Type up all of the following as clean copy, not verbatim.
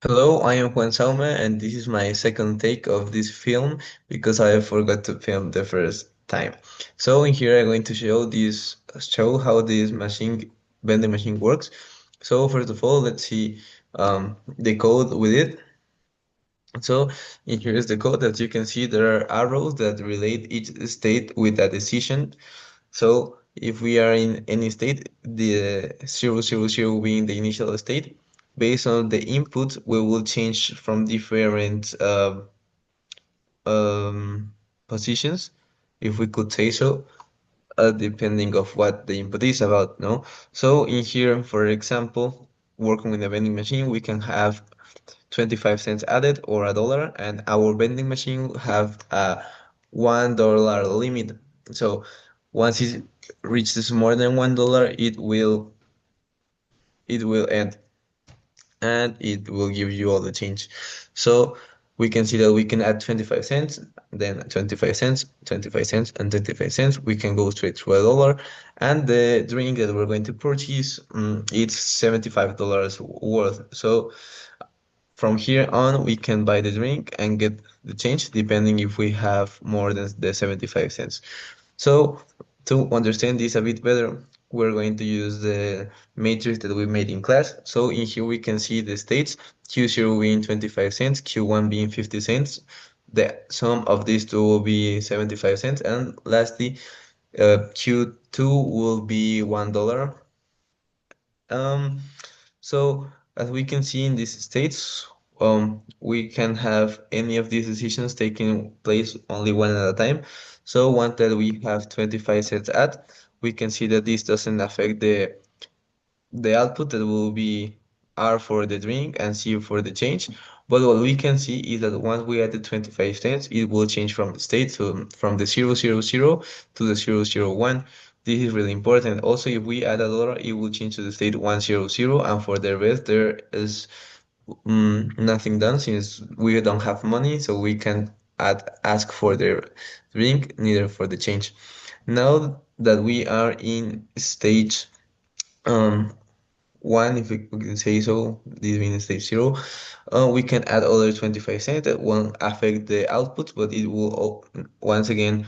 Hello, I am Juan Saume, and this is my second take of this film because I forgot to film the first time. So in here I'm going to show how this vending machine works. So first of all, let's see the code with it. So in here is the code. As you can see, there are arrows that relate each state with a decision. So if we are in any state, the 000 being the initial state, based on the input, we will change from different um, positions, if we could say so, depending of what the input is about, no? So in here, for example, working with a vending machine, we can have 25 cents added or a dollar, and our vending machine have a $1 limit. So once it reaches more than $1, it will end and it will give you all the change. So we can see that we can add 25 cents, then 25 cents, 25 cents, and 25 cents. We can go straight to a dollar. And the drink that we're going to purchase, it's $75 worth. So from here on, we can buy the drink and get the change depending if we have more than the 75 cents. So to understand this a bit better, we're going to use the matrix that we made in class. So in here we can see the states, Q0 being 25 cents, Q1 being 50 cents. The sum of these two will be 75 cents. And lastly, Q2 will be $1. Um, so as we can see in these states, we can have any of these decisions taking place only one at a time. So once that we have 25 sets at, we can see that this doesn't affect the output that will be R for the drink and C for the change. But what we can see is that once we add the 25 cents, it will change from the state to from the 000 to the 001. This is really important. Also, if we add a dollar, it will change to the state 100, and for the rest, there is nothing done since we don't have money, so we can ask for the drink, neither for the change. Now that we are in stage um, one, if we can say so, this being stage zero, we can add other 25 cents that won't affect the output, but it will once again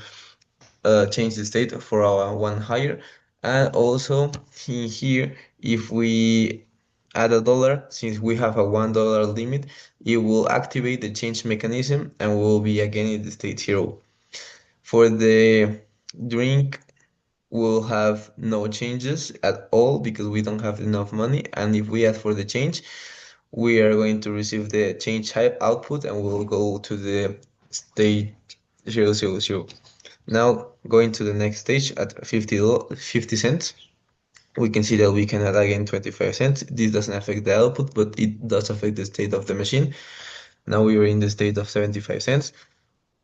change the state for our one higher. And also in here, if we add a dollar, since we have a $1 limit, it will activate the change mechanism and will be again in the state zero. For the drink, will have no changes at all because we don't have enough money. And if we ask for the change, we are going to receive the change type output and we'll go to the state 000. Now going to the next stage at 50 cents, we can see that we can add again 25 cents. This doesn't affect the output, but it does affect the state of the machine. Now we are in the state of 75 cents.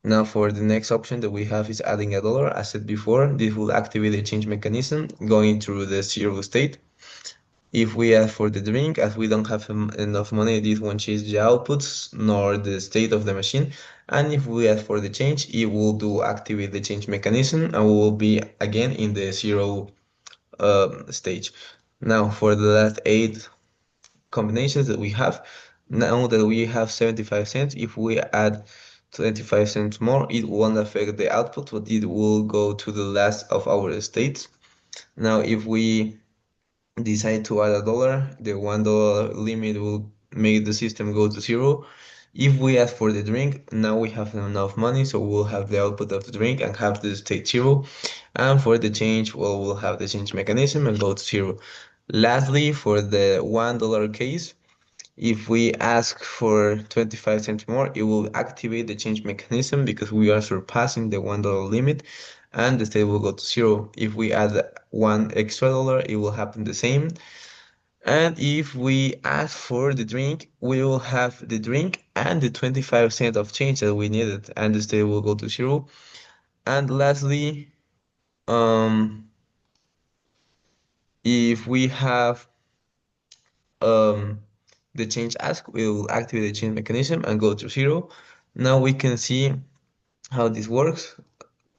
Now for the next option that we have is adding a dollar. As said before, this will activate the change mechanism going through the zero state. If we add for the drink, as we don't have enough money, this won't change the outputs nor the state of the machine. And if we add for the change, it will do activate the change mechanism and we will be again in the zero stage. Now for the last eight combinations that we have, now that we have 75 cents, if we add 25 cents more, it won't affect the output, but it will go to the last of our states. Now, if we decide to add a dollar, the $1 limit will make the system go to zero. If we ask for the drink, now we have enough money, so we'll have the output of the drink and have the state zero. And for the change, well, we'll have the change mechanism and go to zero. Lastly, for the $1 case, if we ask for 25 cents more, it will activate the change mechanism because we are surpassing the $1 limit and the state will go to zero. If we add one extra dollar, it will happen the same. And if we ask for the drink, we will have the drink and the 25 cents of change that we needed and the state will go to zero. And lastly, um, if we have um, the change ask, we will activate the change mechanism and go to zero. Now we can see how this works.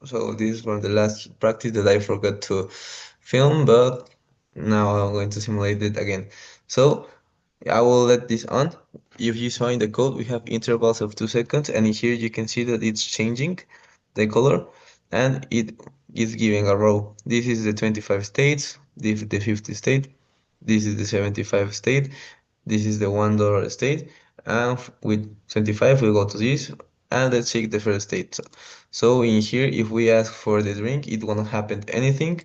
So this is from the last practice that I forgot to film, but now I'm going to simulate it again. So I will let this on. If you saw in the code, we have intervals of 2 seconds, and in here you can see that it's changing the color, and it is giving a row. This is the 25 states, this is the 50 state, this is the 75 state, this is the $1 state, and with 25 we go to this, and let's check the first state. So in here, if we ask for the drink, it won't happen anything.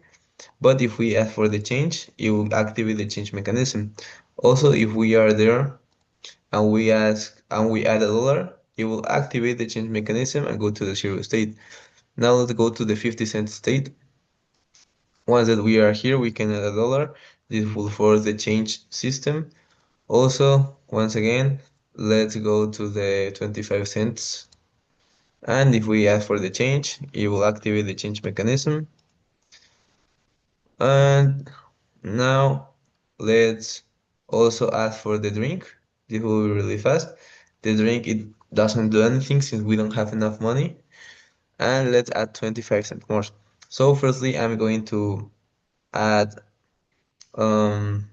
But if we ask for the change, it will activate the change mechanism. Also, if we are there and we add $1, it will activate the change mechanism and go to the 0 state. Now let's go to the 50-cent state. Once that we are here, we can add $1. This will force the change system. Also, once again, let's go to the 25 cents. And if we ask for the change, it will activate the change mechanism. And now let's also ask for the drink. This will be really fast. The drink, it doesn't do anything since we don't have enough money. And let's add 25 cents more. So firstly, I'm going to add um,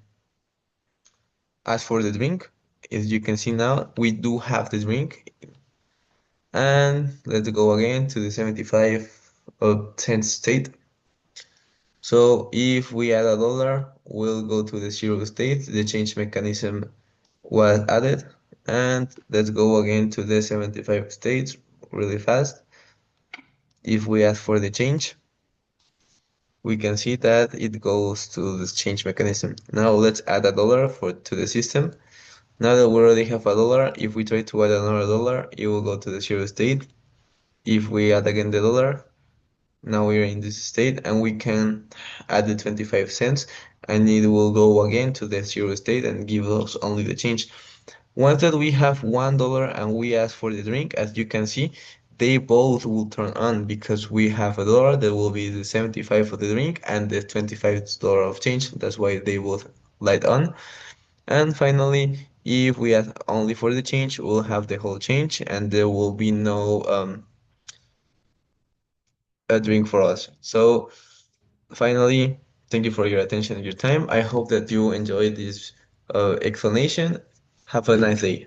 ask for the drink. As you can see now, we do have the drink. And let's go again to the 75 cents state. So if we add $1, we'll go to the 0 state. The change mechanism was added. And let's go again to the 75 states really fast. If we ask for the change, we can see that it goes to the change mechanism. Now let's add $1 to the system. Now that we already have $1, if we try to add another $1, it will go to the 0 state. If we add again the $1, now we're in this state and we can add the 25 cents and it will go again to the 0 state and give us only the change. Once that we have $1 and we ask for the drink, as you can see, they both will turn on because we have $1 that will be the 75 for the drink and the $25 of change. That's why they both light on. And finally, if we ask only for the change, we'll have the whole change and there will be no a drink for us. So finally, thank you for your attention and your time. I hope that you enjoyed this explanation. Have a nice day.